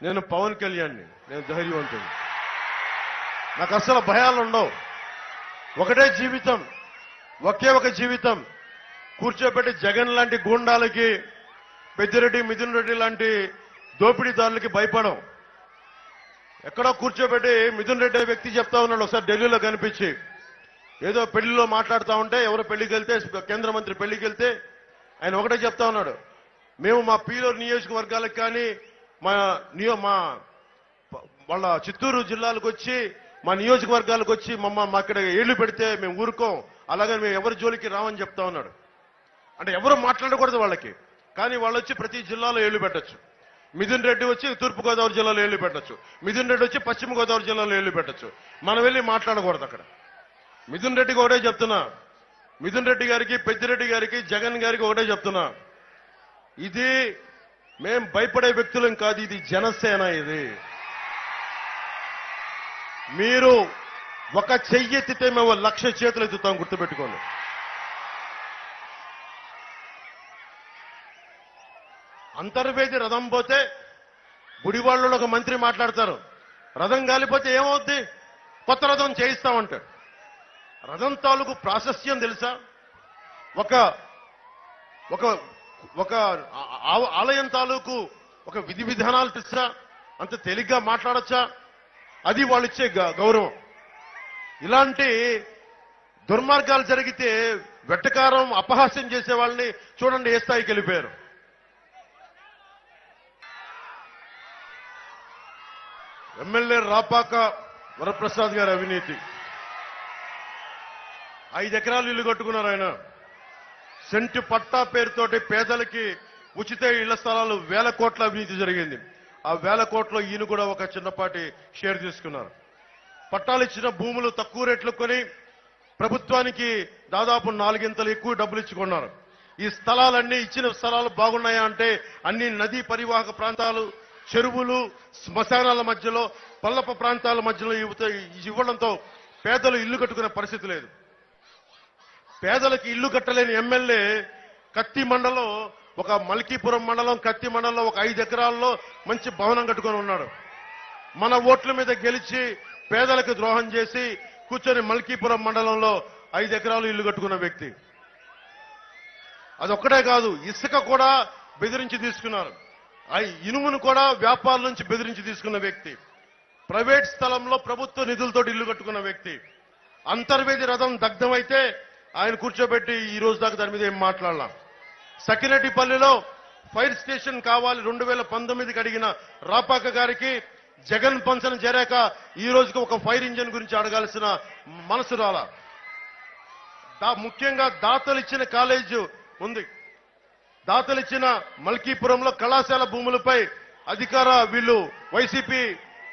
నేను పవన్ కళ్యాణ్ని, నేను ధైర్యవంతుని. నాకు అసలు భయాలు ఉండవు. ఒకటే జీవితం, ఒకే ఒక జీవితం. కూర్చోబెట్టి జగన్ లాంటి గూండాలకి, పెద్దిరెడ్డి, మిథున్ రెడ్డి లాంటి దోపిడీదారులకి భయపడం. ఎక్కడో కూర్చోబెట్టి మిథున్ రెడ్డి వ్యక్తి చెప్తా ఉన్నాడు, ఒకసారి ఢిల్లీలో కనిపించి ఏదో పెళ్లిలో మాట్లాడుతూ ఉంటే, ఎవరో పెళ్లికి వెళ్తే, కేంద్ర మంత్రి పెళ్లికి వెళ్తే ఆయన ఒకటే చెప్తా ఉన్నాడు, మేము మా పీలూరు నియోజకవర్గాలకు కానీ వాళ్ళ చిత్తూరు జిల్లాలకు వచ్చి మా నియోజకవర్గాలకు వచ్చి మా అక్కడ ఏళ్లు పెడితే మేము ఊరుకోం, అలాగని మేము ఎవరి జోలికి రామని చెప్తా ఉన్నాడు. అంటే ఎవరు మాట్లాడకూడదు వాళ్ళకి, కానీ వాళ్ళు వచ్చి ప్రతి జిల్లాలో ఏళ్లు పెట్టచ్చు. మిథున్ రెడ్డి వచ్చి తూర్పుగోదావరి జిల్లాలో ఏళ్లు పెట్టచ్చు, మిథున్ రెడ్డి వచ్చి పశ్చిమ గోదావరి జిల్లాలో ఏళ్లు పెట్టచ్చు. మనం వెళ్ళి మాట్లాడకూడదు అక్కడ. మిథున్ రెడ్డికి ఒకటే చెప్తున్నా, మిథున్ రెడ్డి గారికి, పెద్దిరెడ్డి గారికి, జగన్ గారికి ఒకటే చెప్తున్నా, ఇది మేం భయపడే వ్యక్తులం కాదు, ఇది జనసేన. ఇది మీరు ఒక చెయ్యెత్తితే మేము 1,00,000 చేతులు ఎత్తుతాం, గుర్తుపెట్టుకోండి. అంతర్వేది రథం పోతే గుడివాళ్ళలో ఒక మంత్రి మాట్లాడతారు, రథం గాలిపోతే ఏమవుద్ది, కొత్త రథం చేయిస్తామంటాడు. రథం తాలూకు ప్రాశస్త్యం తెలుసా? ఒక ఒక ఒక ఆలయం తాలూకు ఒక విధి విధానాలు తెలుసా? అంత తేలిగ్గా మాట్లాడచ్చా? అది వాళ్ళు ఇచ్చే గౌరవం. ఇలాంటి దుర్మార్గాలు జరిగితే వెట్టకారం, అపహాస్యం చేసే వాళ్ళని చూడండి ఏ స్థాయికి వెళ్ళిపోయారు. ఎమ్మెల్యే రాపాక వరప్రసాద్ గారి అవినీతి. 5 ఎకరాలు ఇల్లు కట్టుకున్నారు ఆయన. సెంటు పట్టా పేరుతోటి పేదలకి ఉచిత ఇళ్ల స్థలాలు 1,000 కోట్ల అవినీతి జరిగింది. ఆ 1,000 కోట్ల ఈయన కూడా ఒక చిన్నపాటి షేర్ తీసుకున్నారు. పట్టాలు ఇచ్చిన భూములు తక్కువ రేట్లు కొని ప్రభుత్వానికి దాదాపు 4 ఇంతలు ఎక్కువ డబ్బులు ఇచ్చుకున్నారు. ఈ స్థలాలన్నీ, ఇచ్చిన స్థలాలు బాగున్నాయా అంటే అన్ని నదీ పరివాహక ప్రాంతాలు, చెరువులు, శ్మశానాల మధ్యలో, పల్లప ప్రాంతాల మధ్యలో ఇవ్వడంతో పేదలు ఇల్లు కట్టుకునే పరిస్థితి లేదు. పేదలకు ఇల్లు కట్టలేని ఎమ్మెల్యే కత్తి మండలం, ఒక మల్కీపురం మండలం, కత్తి మండలంలో ఒక 5 ఎకరాల్లో మంచి భవనం కట్టుకొని ఉన్నాడు. మన ఓట్ల మీద గెలిచి పేదలకు ద్రోహం చేసి కూర్చొని మల్కీపురం మండలంలో 5 ఎకరాలు ఇల్లు కట్టుకున్న వ్యక్తి. అదొక్కటే కాదు, ఇసుక కూడా బెదిరించి తీసుకున్నారు. ఇనుమును కూడా వ్యాపారుల నుంచి బెదిరించి తీసుకున్న వ్యక్తి. ప్రైవేట్ స్థలంలో ప్రభుత్వ నిధులతో ఇల్లు కట్టుకున్న వ్యక్తి. అంతర్వేది రథం దగ్ధమైతే ఆయన కూర్చోబెట్టి ఈ రోజు దాకా దాని మీద ఏం మాట్లాడలాం. సకిరెడ్డిపల్లిలో ఫైర్ స్టేషన్ కావాలి 2019కి అడిగిన రాపాక గారికి జగన్ పంచన చేరాక ఈ రోజుకి ఒక ఫైర్ ఇంజిన్ గురించి అడగాల్సిన మనసు రాలా. ముఖ్యంగా దాతలు ఇచ్చిన కాలేజ్ ఉంది. దాతలు ఇచ్చిన మల్కీపురంలో కళాశాల భూములపై వీళ్ళు వైసీపీ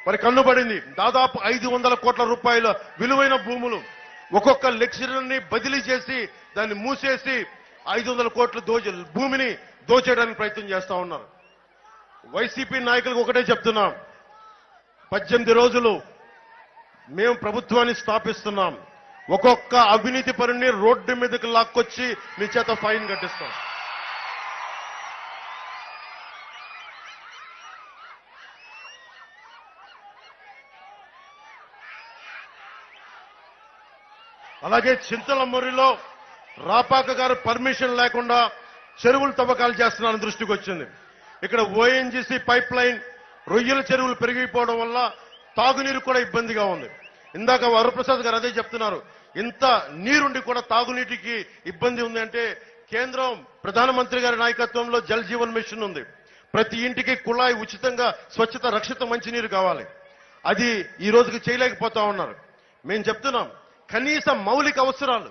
మరి కన్నుబడింది. దాదాపు 500 కోట్ల రూపాయల విలువైన భూములు. ఒక్కొక్క లెక్చరర్ని బదిలీ చేసి దాన్ని మూసేసి 500 కోట్ల భూమిని దోచేయడానికి ప్రయత్నం చేస్తా ఉన్నారు. వైసీపీ నాయకులకు ఒకటే చెప్తున్నాం, 18 రోజులు మేము ప్రభుత్వాన్ని స్థాపిస్తున్నాం. ఒక్కొక్క అవినీతి పరుని రోడ్డు మీదకి లాక్కొచ్చి మీ చేత ఫైన్ కట్టిస్తాం. అలాగే చింతలమర్రిలో రాపాక గారు పర్మిషన్ లేకుండా చెరువులు తవ్వకాలు చేస్తున్నారని దృష్టికి వచ్చింది. ఇక్కడ ఓఎన్జీసీ పైప్ లైన్, రొయ్యల చెరువులు పెరిగిపోవడం వల్ల తాగునీరు కూడా ఇబ్బందిగా ఉంది. ఇందాక వరప్రసాద్ గారు అదే చెప్తున్నారు, ఇంత నీరుండి కూడా తాగునీటికి ఇబ్బంది ఉంది అంటే కేంద్రం ప్రధానమంత్రి గారి నాయకత్వంలో జల్ జీవన్ మిషన్ ఉంది. ప్రతి ఇంటికి కుళాయి ఉచితంగా స్వచ్ఛత రక్షిత మంచినీరు కావాలి. అది ఈ రోజుకి చేయలేకపోతా ఉన్నారు. మేము చెప్తున్నాం, కనీస మౌలిక అవసరాలు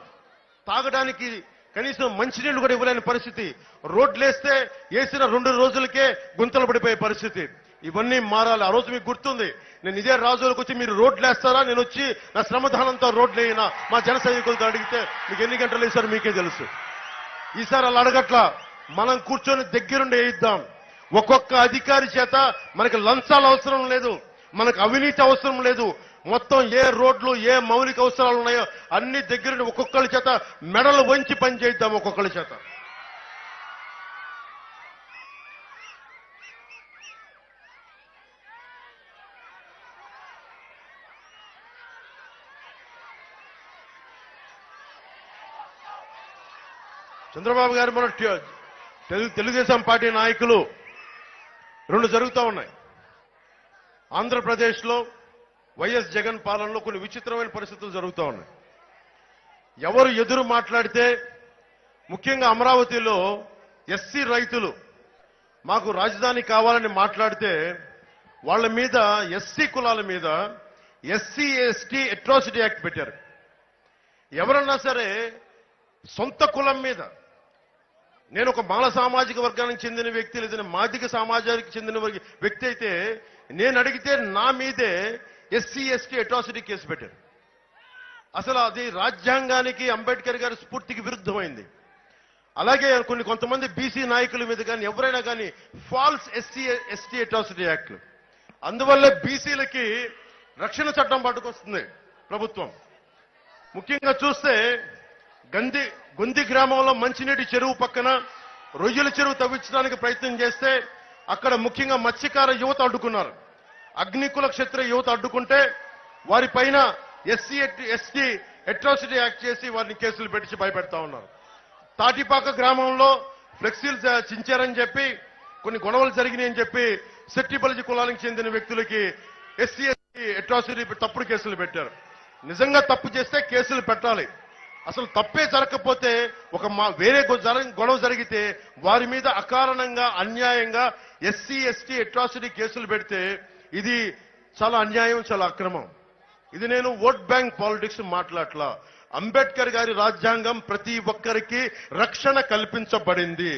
తాగడానికి కనీసం మంచినీళ్లు కూడా ఇవ్వలేని పరిస్థితి. రోడ్లేస్తే వేసిన 2 రోజులకే గుంతలు పడిపోయే పరిస్థితి. ఇవన్నీ మారాలి. ఆ రోజు మీకు గుర్తుంది, నేను ఇదే రాజులకు వచ్చి మీరు రోడ్లు వేస్తారా, నేను వచ్చి నా శ్రమదానంతో రోడ్లు వేయినా మా జన సైనికులతో అడిగితే మీకు ఎన్ని గంటలు వేశారో మీకే తెలుసు. ఈసారి అలా అడగట్లా, మనం కూర్చొని దగ్గరుండి వేయిద్దాం. ఒక్కొక్క అధికారి చేత మనకి లంచాలు అవసరం లేదు, మనకు అవినీతి అవసరం లేదు. మొత్తం ఏ రోడ్లు, ఏ మౌలిక అవసరాలు ఉన్నాయో అన్ని దగ్గరుండి ఒక్కొక్కరి చేత మెడలు వంచి పని చేద్దాం. ఒక్కొక్కరి చేత చంద్రబాబు గారు మన తెలుగుదేశం పార్టీ నాయకులు రెండు జరుగుతూ ఉన్నాయి. ఆంధ్రప్రదేశ్లో వైఎస్ జగన్ పాలనలో కొన్ని విచిత్రమైన పరిస్థితులు జరుగుతూ ఉన్నాయి. ఎవరు ఎదురు మాట్లాడితే, ముఖ్యంగా అమరావతిలో ఎస్సీ రైతులు మాకు రాజధాని కావాలని మాట్లాడితే వాళ్ళ మీద, ఎస్సీ కులాల మీద ఎస్సీ ఎస్టీ అట్రాసిటీ యాక్ట్ పెట్టారు. ఎవరన్నా సరే సొంత కులం మీద, నేను ఒక మాల సామాజిక వర్గానికి చెందిన వ్యక్తి, లేదా మాదిక సమాజానికి చెందిన వ్యక్తి అయితే నేను అడిగితే నా మీదే ఎస్సీ ఎస్టీ అట్రాసిటీ కేసు పెట్టారు. అసలు అది రాజ్యాంగానికి, అంబేద్కర్ గారి స్ఫూర్తికి విరుద్ధమైంది. అలాగే కొంతమంది బీసీ నాయకుల మీద కానీ ఎవరైనా కానీ ఫాల్స్ ఎస్సీ ఎస్టీ అట్రాసిటీ యాక్ట్లు. అందువల్ల బీసీలకి రక్షణ చట్టం పట్టుకొస్తుంది ప్రభుత్వం. ముఖ్యంగా చూస్తే గొంది గ్రామంలో మంచినీటి చెరువు పక్కన రొయ్యల చెరువు తవ్వించడానికి ప్రయత్నం చేస్తే అక్కడ ముఖ్యంగా మత్స్యకార యువత అడ్డుకున్నారు. అగ్నికుల క్షత్రియ యువత అడ్డుకుంటే వారిపైన ఎస్సీ ఎస్టీ అట్రాసిటీ యాక్ట్ చేసి వారిని కేసులు పెట్టి భయపెడతా ఉన్నారు. తాటిపాక గ్రామంలో ఫ్లెక్సీలు చించారని చెప్పి కొన్ని గొడవలు జరిగినాయని చెప్పి సెట్టిబలిజి కులానికి చెందిన వ్యక్తులకి ఎస్సీ ఎస్టీ అట్రాసిటీ తప్పుడు కేసులు పెట్టారు. నిజంగా తప్పు చేస్తే కేసులు పెట్టాలి. అసలు తప్పే జరగకపోతే వేరే గొడవ జరిగితే వారి మీద అకారణంగా అన్యాయంగా ఎస్సీ ఎస్టీ అట్రాసిటీ కేసులు పెడితే ఇది చాలా అన్యాయం, చాలా అక్రమం. ఇది నేను ఓట్ బ్యాంక్ పాలిటిక్స్ మాట్లాడలా. అంబేద్కర్ గారి రాజ్యాంగం ప్రతి ఒక్కరికి రక్షణ కల్పించబడింది.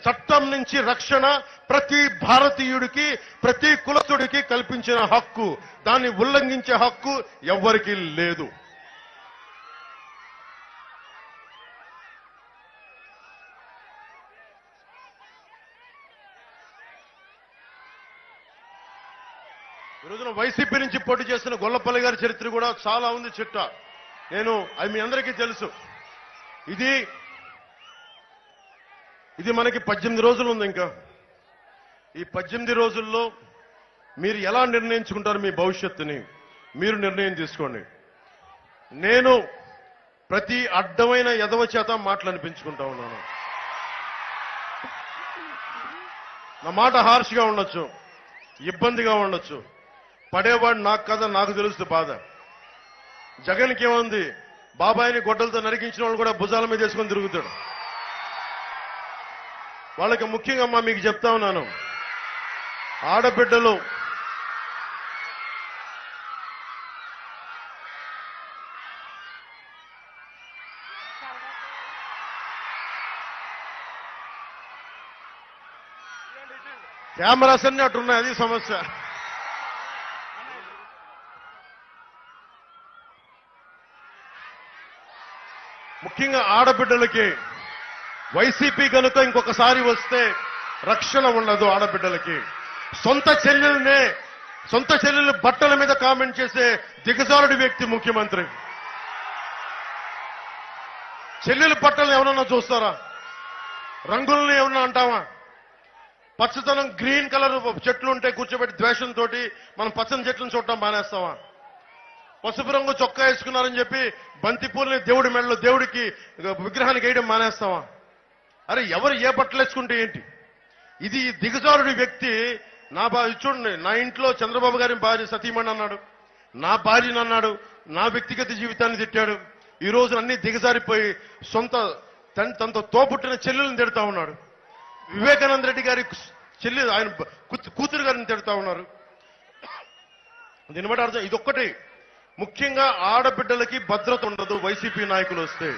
చట్టం నుంచి రక్షణ ప్రతి భారతీయుడికి, ప్రతి కులస్తుడికి కల్పించిన హక్కు. దాన్ని ఉల్లంఘించే హక్కు ఎవ్వరికీ లేదు. ఈ రోజున వైసీపీ నుంచి పోటీ చేస్తున్న గొల్లపల్లి గారి చరిత్ర కూడా చాలా ఉంది చిట్టా. అది మీ అందరికీ తెలుసు. ఇది మనకి 18 రోజులు ఉంది. ఇంకా ఈ 18 రోజుల్లో మీరు ఎలా నిర్ణయించుకుంటారు మీ భవిష్యత్తుని మీరు నిర్ణయం తీసుకోండి. నేను ప్రతి అడ్డమైన ఎదవ చేత మాటలు అనిపించుకుంటా ఉన్నాను. నా మాట హార్ష్గా ఉండొచ్చు, ఇబ్బందిగా ఉండొచ్చు. పడేవాడు నాకు కదా, నాకు తెలుసు బాధ. జగన్కి ఏముంది, బాబాయిని గొడ్డలతో నరికించిన వాళ్ళు కూడా భుజాల మీద వేసుకొని తిరుగుతాడు. వాళ్ళకి ముఖ్యంగా మీకు చెప్తా ఉన్నాను, ఆడబిడ్డలు కెమెరాస్ అన్ని అట్టున్నాయి, అది సమస్య. ముఖ్యంగా ఆడబిడ్డలకి వైసీపీ కనుక ఇంకొకసారి వస్తే రక్షణ ఉండదు. ఆడబిడ్డలకి సొంత చెల్లెలు బట్టల మీద కామెంట్ చేసే దిగజారుడి వ్యక్తి ముఖ్యమంత్రి. చెల్లెలు బట్టలు ఎవరన్నా చూస్తారా? రంగుల్ని ఏమన్నా అంటావా? పచ్చదనం గ్రీన్ కలర్ చెట్లు ఉంటే కూర్చోబెట్టి ద్వేషంతో మనం పచ్చని చెట్లను చూడటం మానేస్తావా? పసుపు రంగు చొక్కా వేసుకున్నారని చెప్పి బంతిపూలని దేవుడి మెడలో, దేవుడికి విగ్రహానికి వేయడం మానేస్తావా? అరే ఎవరు ఏ బట్టలు వేసుకుంటే ఏంటి? ఇది దిగజారుడి వ్యక్తి. చూడండి, నా ఇంట్లో చంద్రబాబు గారి భార్య సతీమణి అన్నాడు, నా భార్యను అన్నాడు, నా వ్యక్తిగత జీవితాన్ని తిట్టాడు. ఈ రోజు అన్ని దిగజారిపోయి తనతో తోపుట్టిన చెల్లెలను తిడతా ఉన్నాడు. వివేకానంద రెడ్డి గారి చెల్లెలు, ఆయన కూతురు గారిని తిడతా ఉన్నారు. దీన్ని బట్టి అర్థం, ఇదొక్కటి. ముఖ్యంగా ఆడబిడ్డలకి భద్రత ఉండదు వైసీపీ నాయకులు వస్తే.